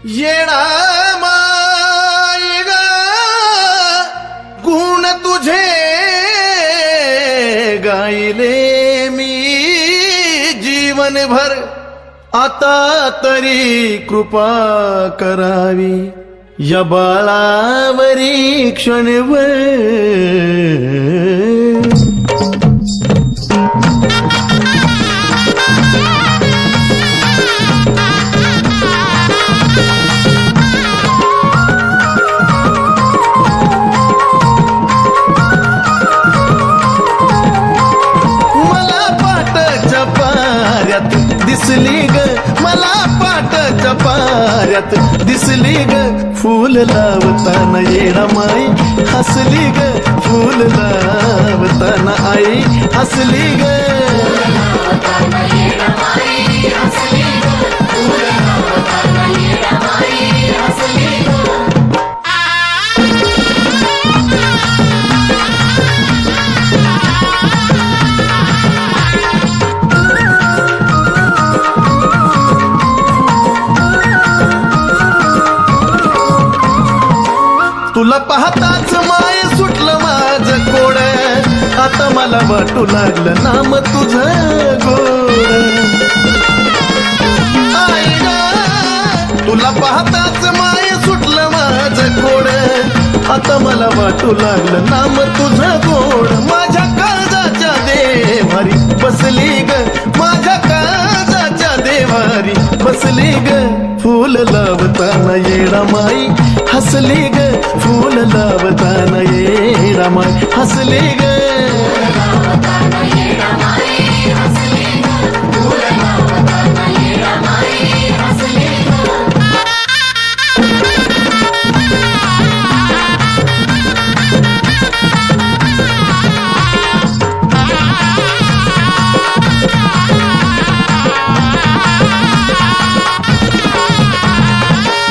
येणा माय ग गुण तुझे गायले मी जीवनभर, आता तरी कृपा करावी या बाळावरी क्षणभर. दिसली ग मला पाटाच्या पाऱ्यात, दिसली ग फूल लावताना येणा माई, हसली ग फूल लावताना आई, हसली ग. तुला पाहताच माय सुटलं माझं कोड, आता मला वाटू लागलं नाम तुझं गोड. आई ग तुला पाहताच माय सुटलं माझं कोड, आता मला वाटू लागलं नाम तुझं गोड. माझ्या काळजाच्या देवारी बसली ग, माझ्या काळजाच्या देवारी बसली ग फूल लावताना येणा माई, हसली ग फूल लावताना येणा माई, हसली ग.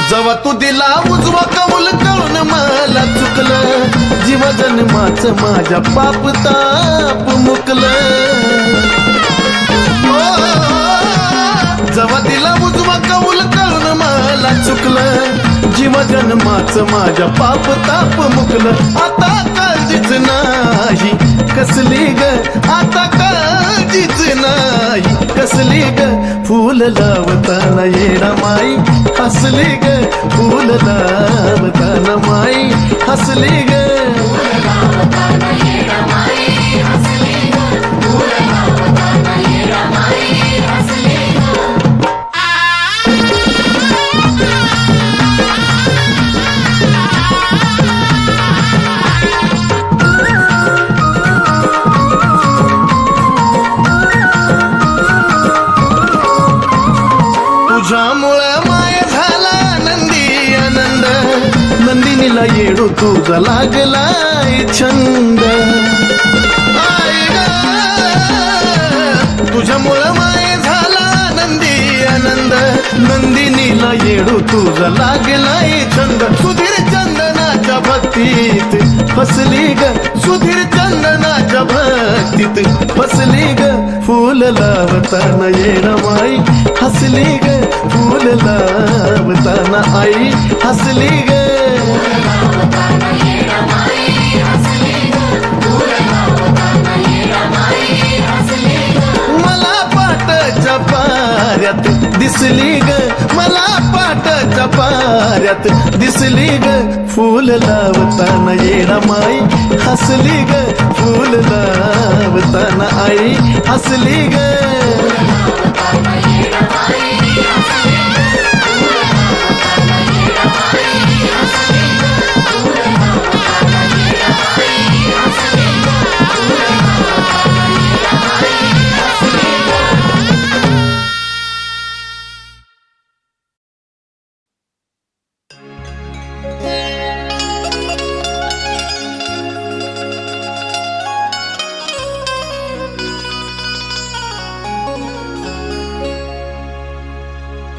जेव्हा तू दिला उजवा कौल कळून मला चुकलं, जीव जन्माचं माझ्या पाप ताप मुकलं. जेव्हा दिला उजवा कौल कळून मला चुकलं, जीव जन्माचं माझ्या पाप ताप मुकलं. आता काळजीच नाही कसली ग, आता काळजीच नाही कसली ग फूल लावताना येणा माई, हसली ग फूल लावताना माई, हसली ग. तुझ्यामुळं माय झाला नंदी आनंद, नंदिनीला येडू तुझा लागलाय छंद. आई ग तुझ्यामुळं माय झाला नंदी आनंद, नंदिनीला येडू तुझा लागलाय छंद. सुधीर चंदनाच्या भक्तीत फसली ग, सुधीर चंदनाच्या भक्तीत फसली ग फूल लावताना येणा माई, हसली ग फूल लावताना आई, हसली ग. मला पाटाच्या पाऱ्यात दिसली ग, मला पाटाच्या पाऱ्यात दिसली ग फूल लावताना येणा माई, हसली ग फूल लावताना आई, हसली ग.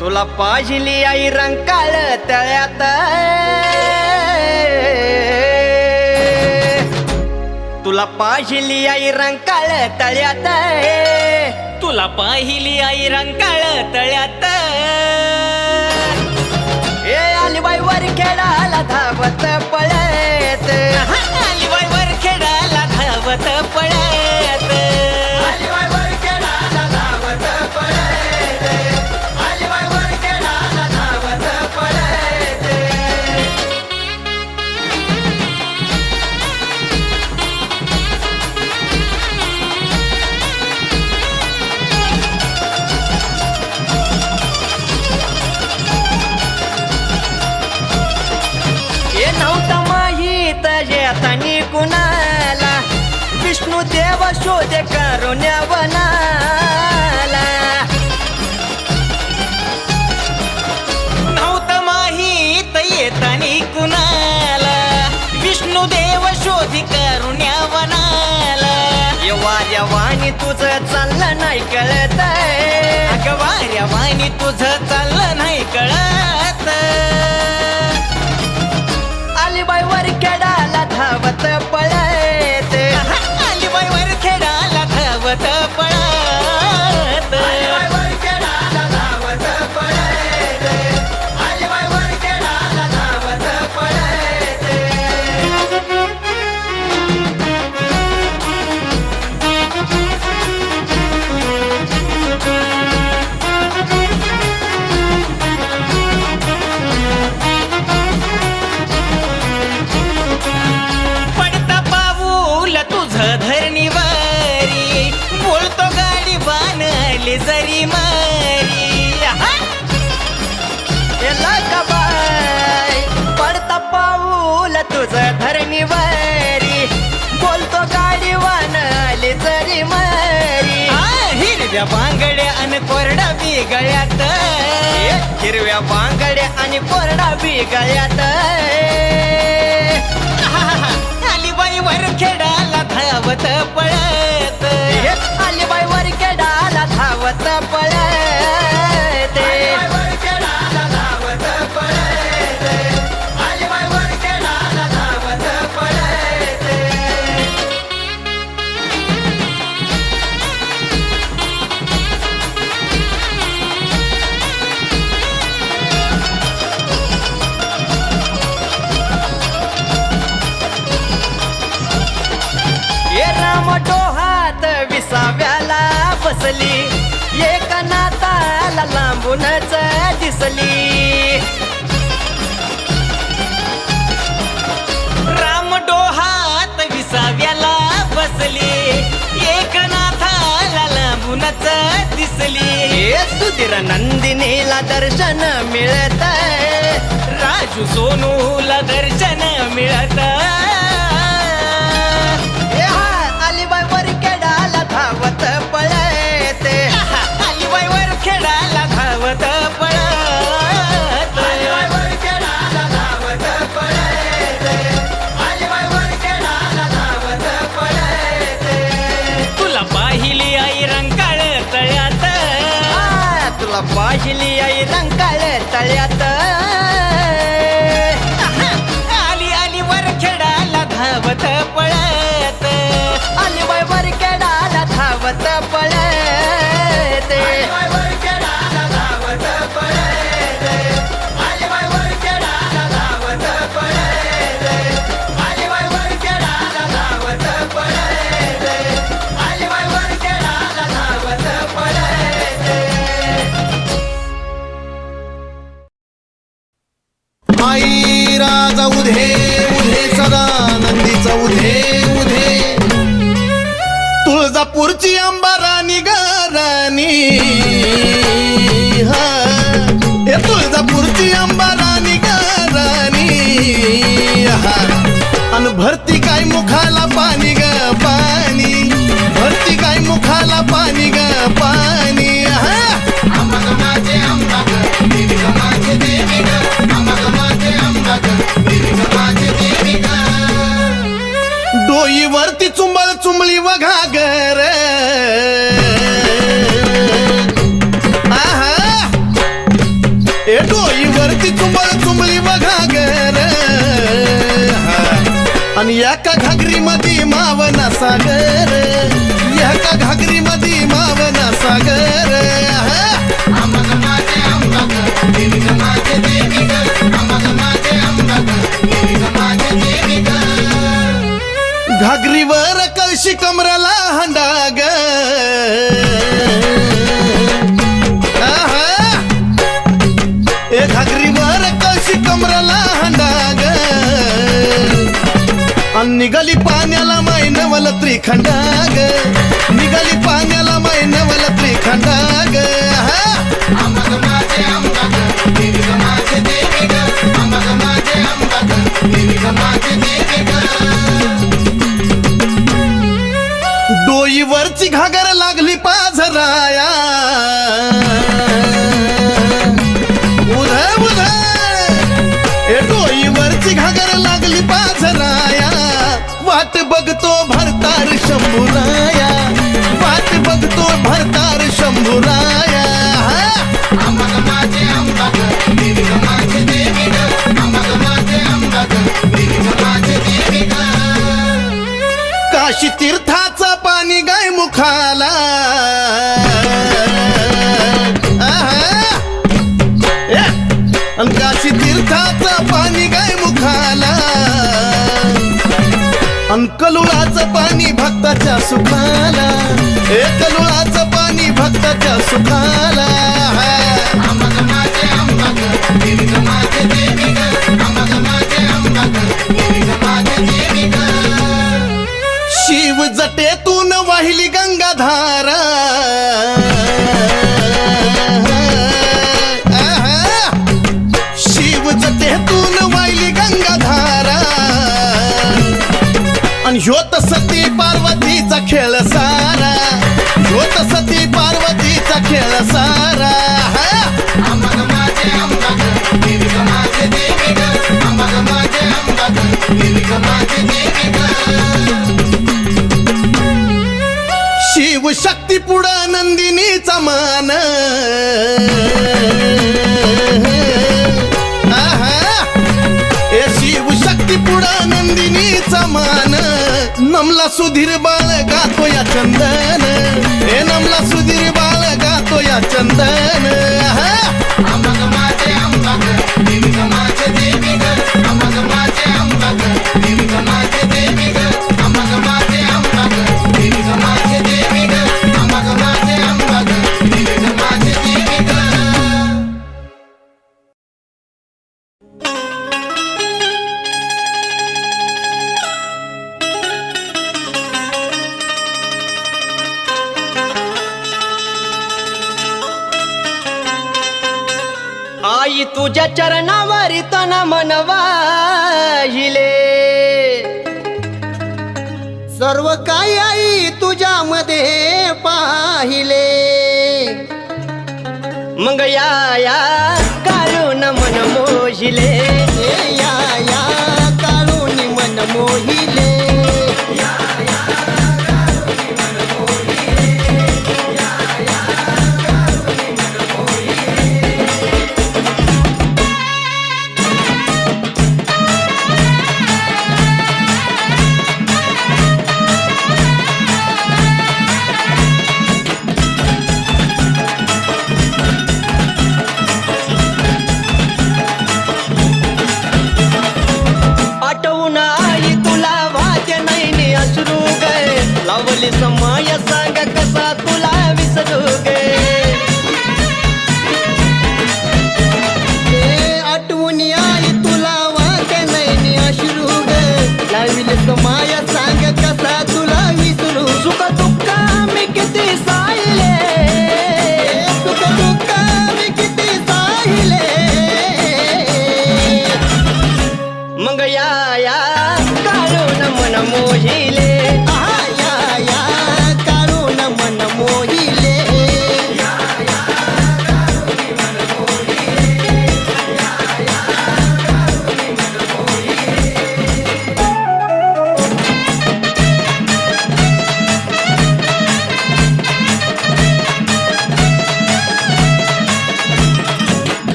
तुला पाहिली आई रंकाळ तळ्यात, तुला पाहिली आई रंकाळ तळ्यात, तुला पाहिली आई रंकाळ तळ्यात. धावत पळत अलिबाई वरखेडाला धावत पळत अलिबाई वरखेडाला धावत पळत अलिबाई वरखेडाला धावत पळत हे नव्हतं माहीत येतानी कुणाला विष्णू देव शोधे करुण्या नव्हतं माहीत येतानी कुणाला विष्णुदेव शोधी करुण्या वनाला वाणी तुझं चाललं नाही कळत अगं वाऱ्यावानी तुझं चाललं नाही कळत अलिबाई वरखेडाला धावत पळत अलिबाई वरखेडाला धावत पळत अलिबाई वरखेडाला धावत पळत अलिबाई वरखेडाला धावत पळत पडता पाऊल तुझं धरणीवारी बोलतो गाडी बाणली जरी मारी बाय पडता पाऊल तुझं धरणीवारी बोलतो गाडी वानली जरी मारी हिरव्या बांगड्या आणि कोरडा बिगळ्यात हिरव्या बांगड्या आणि कोरडा बिगळ्यात अलिबाई वरखेडाला धावत पळत अलिबाई वरखेडाला धावत पळत वरखेडाला धावत पळत अलिबाई वरखेडाला धावत पळत ये राम डोहात विसाव्याला बसली एक नाताला लांबूनच दिसली राम डोहात विसाव्याला बसली एक नाथाला लांबूनच दिसली हे सुधीर नंदिनीला दर्शन मिळत राजू सोनूला दर्शन मिळत अलिबाई वरखेडाला धावत पळत अलिबाई वरखेडाला धावत पळत अलिबाई वरखेडाला धावत पळत अलिबाई वरखेडाला धावत पळत तुला पाहिली आई रंकाळ तळ्यात तुला पाहिली आई रंकाळ तळ्यात आली आली वरखेडाला धावत पळत अलिबाई वरखेडाला धावत पळत अलिबाई वरखेडाला धावत पळत अलिबाई वरखेडाला धावत पळत अलिबाई वरखेडाला धावत पळत अलिबाई वरखेडाला धावत पळत आई राजा उधे उधे सदा नंदीचा उधे उधे तुळजापूरची अंबाराणी गाराणी हा हे तुळजापूरची अंबाराणी गाराणी हा अन भरती काय मुखाला पाणी ग पाणी भरती काय मुखाला पाणी ग पाणी हा डोईवरती चुंबळ चुंबळी वघागर आहा ए डोईवरती चुंबळ चुंबळी वघागर आणि एका घागरी मध्ये मावना सागर एका घागरी मध्ये मावना सागर माझे ए घागरीवर कशी कमराला हंडाग अन निघाली पाण्याला मैनवल त्रिखंडाग निघाली पाण्याला मैनवल त्रिखंडाग डोईवरची घागर लागली पाझराया उधळ उधळ ए डोईवरची घागर लागली पाझराया वाट बघतो भरतार शंभूराया वाट बघतो भरतार शंभूराया काशी तीर्थाचं पाणी गाय मुखाला अन काशी तीर्थाचं पाणी गाय मुखाला अन कलुळाचं पाणी भक्ताच्या सुखाला ए कलुळाचं पाणी भक्ताच्या सुखाला शिव जटेतून वाहिली गंगाधारा शिव जटेतून वाहिली गंगाधारा आणि ह्योत सती पार्वतीचा खेळ सारा ह्योत सती पार्वतीचा खेळ सारा शिव शक्ती पुढं नंदिनीचा मान ए शिव शक्ती पुढं नंदिनीचा मान नमला सुधीर बाळ गातो या चंदन ए नमला सुधीर बाळ गातो या चंदन आई तुझ्या चरणावरी तन मन वाहिले सर्व काही आई तुझ्यामध्ये पाहिले मग या काढून मन मोहिले या काढून मन मोहिले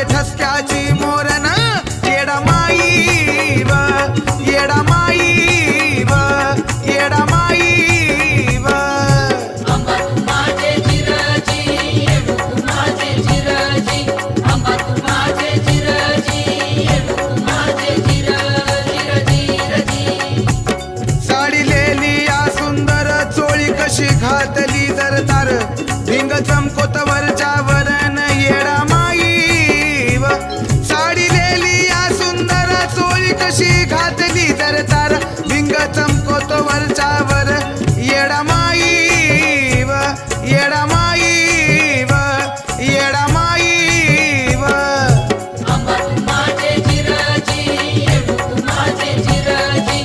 ठसक्याची मोरण येडा माई व येडा माई व येडा माई व आंबा तू माझे चिरजी येडू तू माझे चिरजी आंबा तू माझे चिरजी येडू तू माझे चिरजी साडी लेली या सुंदर चोळी कशी घातली जर तार भिंग चमकोत वरच्या वरण येडा माई व साडी लेली या सुंदर चोळी कशी घातली जर तार भिंग चमकोत वरच्या वर येडा माई व येडा माई व येडा माई व आंबा तू माझे चिरजी येडू तू माझे चिरजी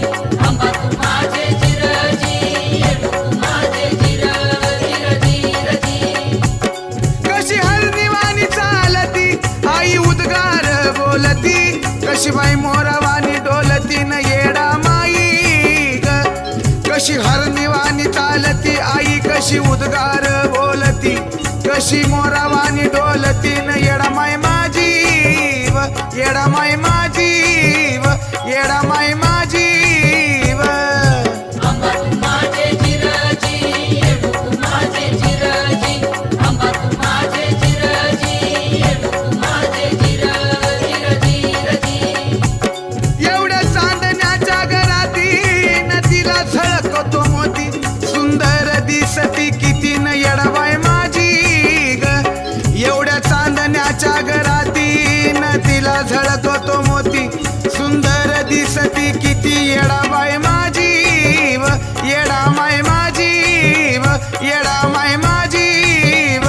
आंबा तू माझे चिरजी येडू तू माझे चिरजी कशी हरनिवानी चालती आई उद्गार बोलती कशी बाई मोरावानी डोलती न येडा माई ग कशी हरनिवानी चालती आई कशी उद्गार बोलती कशी मोरावानी डोलती न येडा माय माझी व येडा माय माझी व येडा माय माझी व आंबा तू माझे चिरजी येडू तू माझे चिरजी आंबा तू माझे चिरजी येडू तू माझे चिरजी एवढ्या चांदण्याच्या घराती नदीला झळकतो मोती सुंदर दिसती किती न येडाबाई माझी ग एवढ्या चांदण्याच्या घराती नदीला झळकतो मोती सुंदर दिसती किती येडाबाई माझी व येडा माय माझी व येडा माय माझी व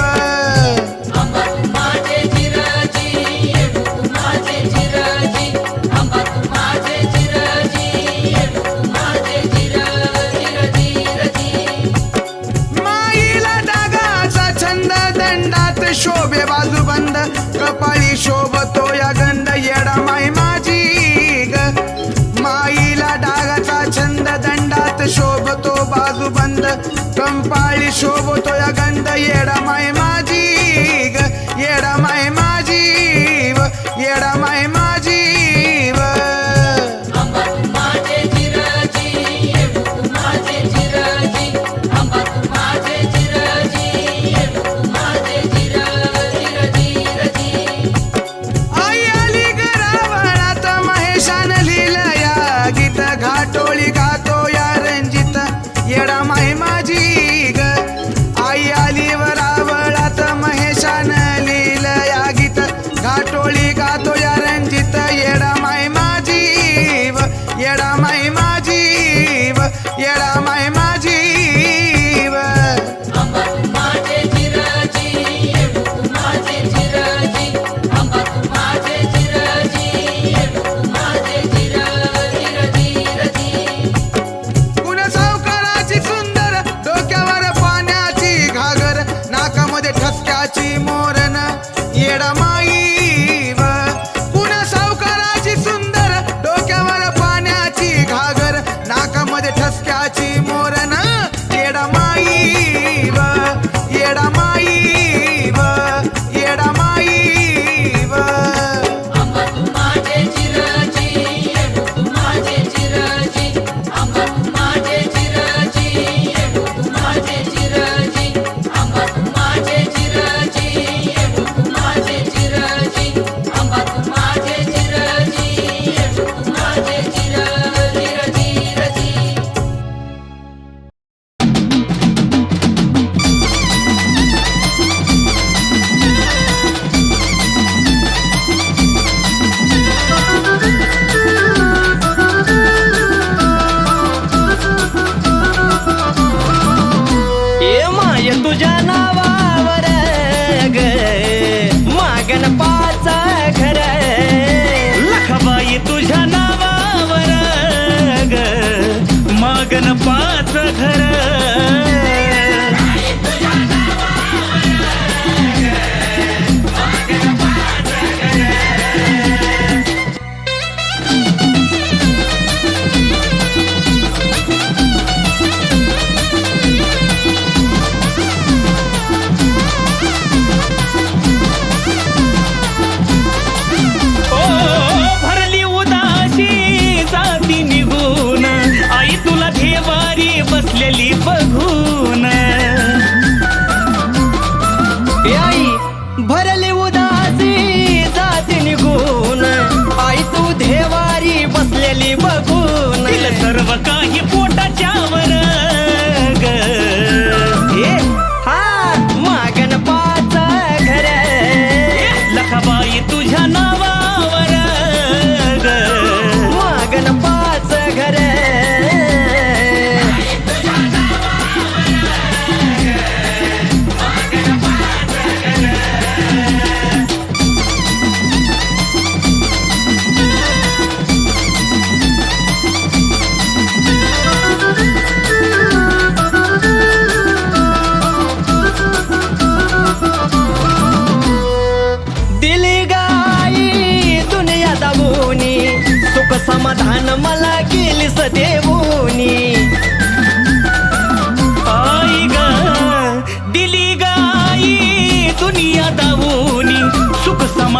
आंबा तू माझे चिरजी येडू तू माझे चिरजी आंबा तू माझे चिरजी येडू तू माझे चिरजी माईला डागाचा छंद दंडात शोभे बाजूबंद कपाळी शोभतो या गंध येडा माई माझी ग माईला डागाचा छंद दंडात शोभतो बाजूबंद कंपाळी शोभतो या गंध येडा माय माझी ग येडा माय माझी व येडा माय माझी व आंबा तू माझे चिरजी येडू तू माझे चिरजी आंबा तू माझे चिरजी येडू तू माझे चिरजी आई आली घरावळात महेशान लिहिलं या गीत घाटोळी गातो या रंजित येडा माय माझी ग आई आली वरावळात महेशान लिहिलं या गीत घाटोळी गातो या रंजित येडा माय माझी व येडा माय माझी व येडा माय माझी व आंबा तू माझे चिरजी येडू तू माझे चिरजी आंबा तू माझे चिरजी येडू तू माझे चिरजी कुण सावकाराची सुंदर डोक्यावर पाण्याची घागर नाकामध्ये ठसक्याची मोरण येडा माई व कुण सावकाराची सुंदर डोक्यावर पाण्याची घागर नाकामध्ये ठसक्याची मोरण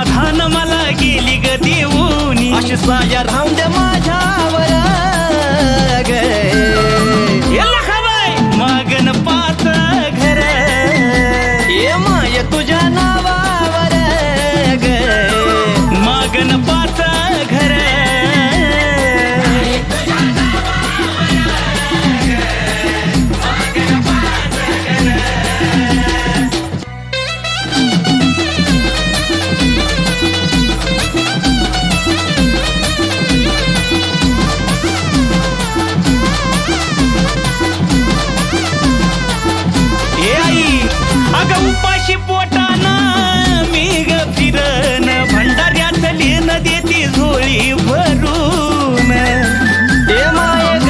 समाधान मला गेली ग देऊनी अशी साया राहून दे माझ्यावर ग लखाबाई मागन पाच घर ये माय तुझ्या नावावर ग मागन पाच घर उपाशी पोटाना मी ग फिरन भंडाऱ्यात लेन देती झोळी भरून ये माय ग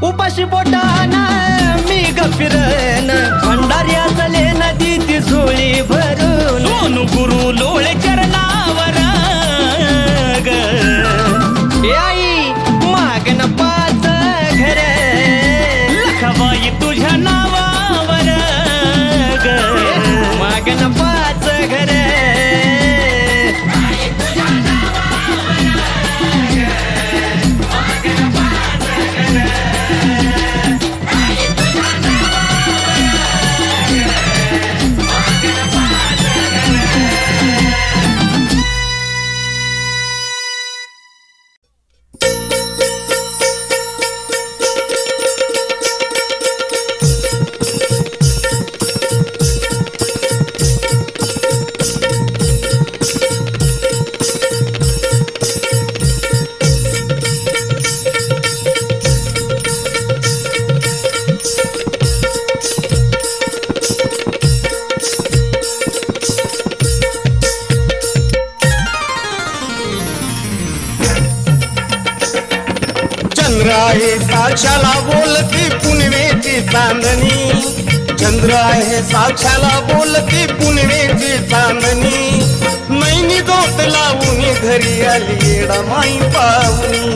उपाशी पोटाना मी ग फिरन भंडाऱ्यात लेन देती झोळी भरून सोनू गुरु लोळे चरणावर ग ए आई मागन पाच घर लखाबाई तुझ्या नावावर ग मागन पाच घर चंद्र आहे साक्षाला बोलती पुनवेची चांदणी चंद्र आहे साक्षाला बोलती पुनवेची चांदणी नैनी जोत लावून घरी आली येडा माई पाहुणी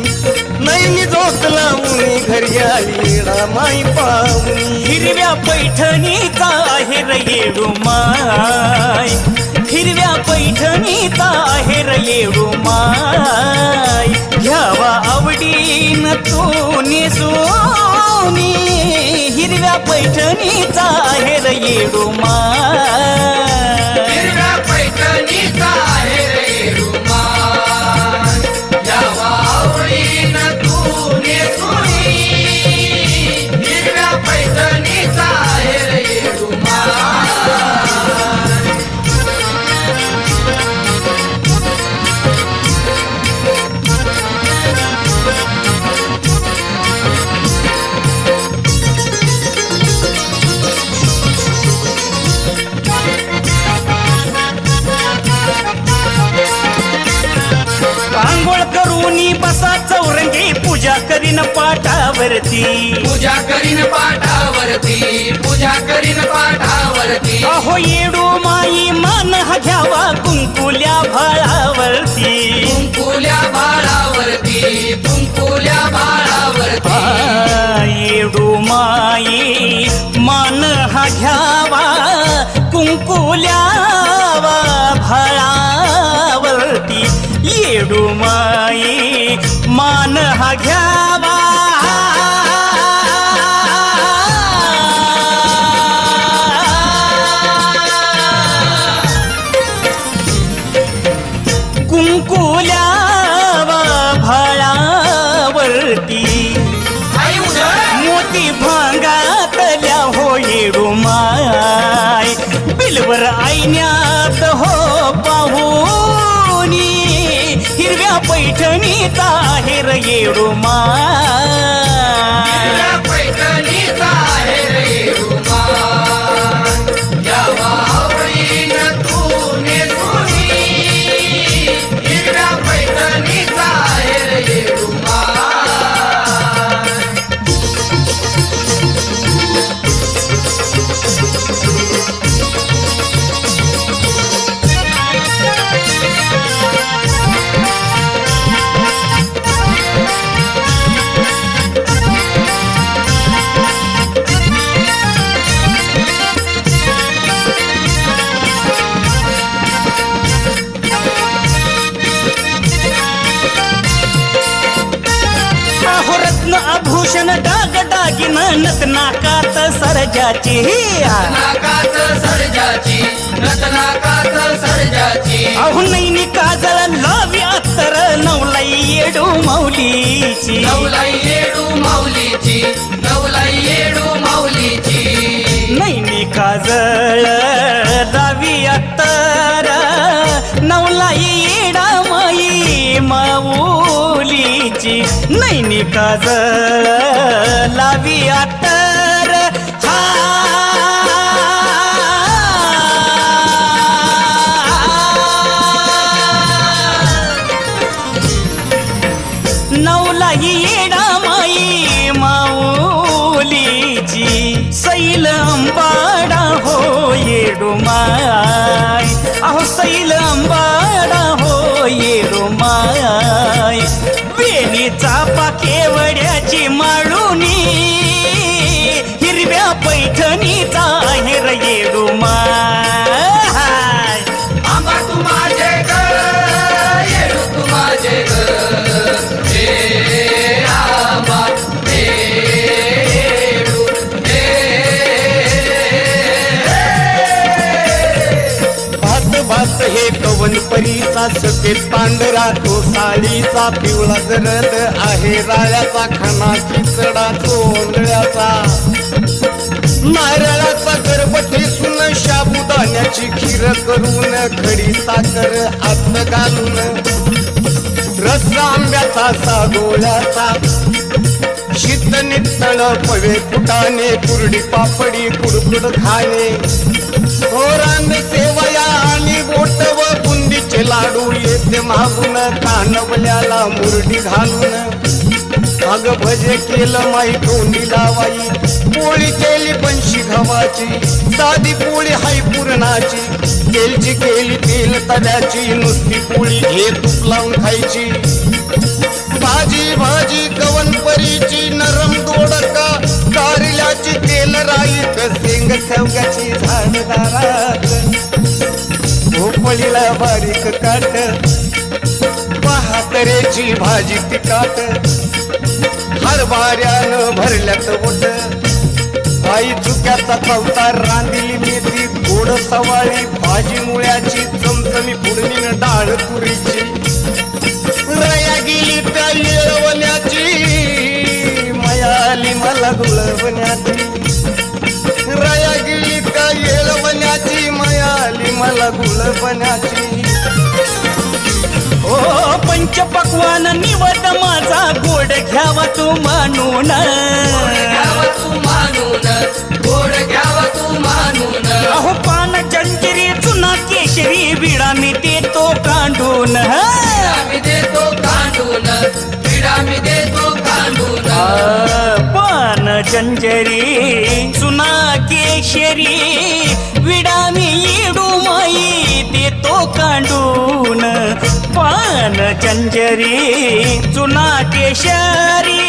नैनी जोत लावून घरी आली येडा माई पाहुणी हिरव्या पैठणीचा आहे रे येडूमाय हिरव्या पैठणीचा आहे रे येडूमाय घ्यावा आवडीन तू नेसोनी हिरव्या पैठणीचा आहे रे येडूमाय हिरव्या पैठणीचा आहे रे रुमाल यावा आवडीनं तू नेसुनी हिरव्या पैठणीचा आहे रे रुमाल आंघोळ करूनी बसा चौरंगी पूजा करीन पाटावरती पूजा करीन पाठावरती पूजा करीन पाठावरती अहो येडू माई मान हा घ्यावा कुंकुल्या भाळावरती कुंकुल्या बाळावरती कुंकुल्या बाळावरती येडू माई मान हा घ्यावा कुंकुल्या भाळावरती येडू माई मान हा घ्यावा कुंकुल्या भाळावरती आई उधळ मोती भांगातल्या हो येडूमाय बिलवर आईन्यात हो पाहुनी हिरव्या पैठणीचा आहे रे येडूमाय हिरव्या पैठणीचा आहे रे रुमाल यावा आवडीनं तू नेसुनी हिरव्या पैठणीचा आहे रे रुमाल सोन्यान डाग डागिन नतनाकात सरजाची नाकात सर्जाची रत्नाकात सर्जाची अहो नैनी काजळ लावी अत्तर नवलाई येडू माऊलीची नवलाई येडू माऊलीची नवलाई येडू माऊलीची नैनी काजळ लावी अत्तर नवलाई येडा माई माऊलीची नैनी काजळ लावी अत्तर नवलाई येडा माई माऊलीची सैल अंबाडा हो येडू माय अहो सैल अंबाडा हो येडू माय वेणीचा पाकेवड्याची माळुनी हिरव्या पैठणीचा आहेर येडू माय आंबा तू माझे ग येडू तू माझे ग भात हे कवन परीचा सफेद पांढरा तो साडीचा पिवळा जरद आहे राळ्याचा खणा चिचडा चोंदळ्याचा नारळाचा गरबठी सुन शाबुदाण्याची खीर करून खडी साखर आत घालून रस आंब्याचा सागोळ्याचा शीत नितळ पवे फुटाणे कुरडी पापडी कुडकुड खाणे थोरांद सेवया आणि बोट व बुंदीचे लाडू येते मागून कानवल्याला मुरडी घालून अग भजे केलं माई तोंडी लावाई पोळी केली बनशी गव्हाची साधी पोळी हाय पुरणाची तेलची केली तेल तव्याची नुसती पोळी हे तूप लावून खायची भाजी भाजी कवनपरीची नरम दोडका कारल्याची तेल राईत शेंग शेवग्याची झाडदारात भोपळीला बारीक काट पहातरेची भाजी तिकाट हरभऱ्यानं भरल्यात बोट आई चुक्याचा चौथा रांदिली मेथी गोड सवाळी भाजी मुळ्याची चमचमी फोडणीनं डाळ तुरीची रया गेली त्या येळवण्याची मयाली मला गुळवण्याची रया गेली त्या येळवण्याची मयाली मला गुळवण्याची ओ पंचपक्वान निवड माझा गोड घ्यावा तू मानून घ्यावा तू मानून गोड घ्यावा तू मानून अहो पान जंजिरी चुना केशरी विडा मी देतो कांडून मी देतो कांडून पिढा मी देतो कांडून पान जंजरी चुना केशरी विडा मी येडू माई देतो कांडून पान जंजरी चुना केशरी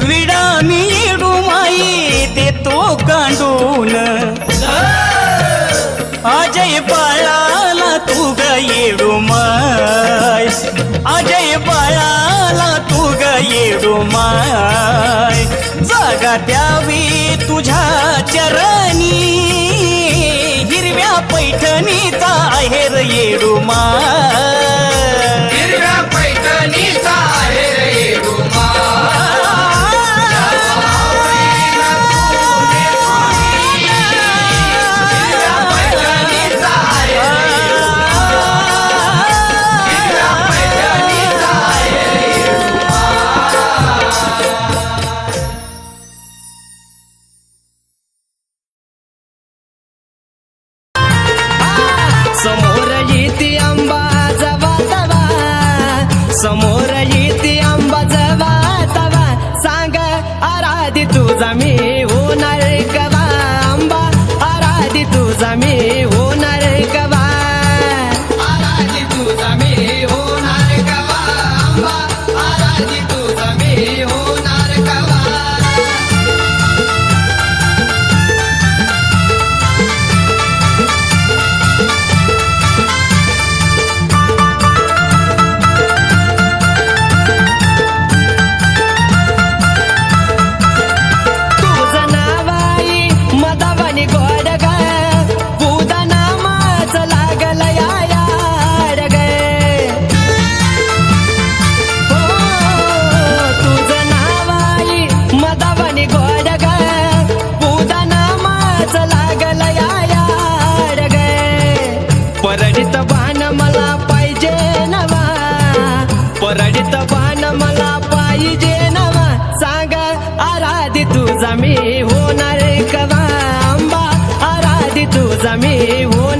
विडा मी येडू माई देतो कांडून अजय बाळाला तू ग येडू माय अजय बाळाला तू ग येडू माय जागा द्यावी तुझ्या चरणी हिरव्या पैठणीचा आहेर येडू माय हिरव्या पैठणीचा आहे रे येडू समोर येते आंबा जवा तवा समोर येते आंबा जवा तवा सांग आराधी तुझा मी होणार कवा आंबा आराधी तुझा मी होणार कवा आराधी तुझा मी होणार कवा आंबा आराधी तुझा मी होणार कवा तुझा मी होणार कवा आंबा आराधी तुझा मी होणार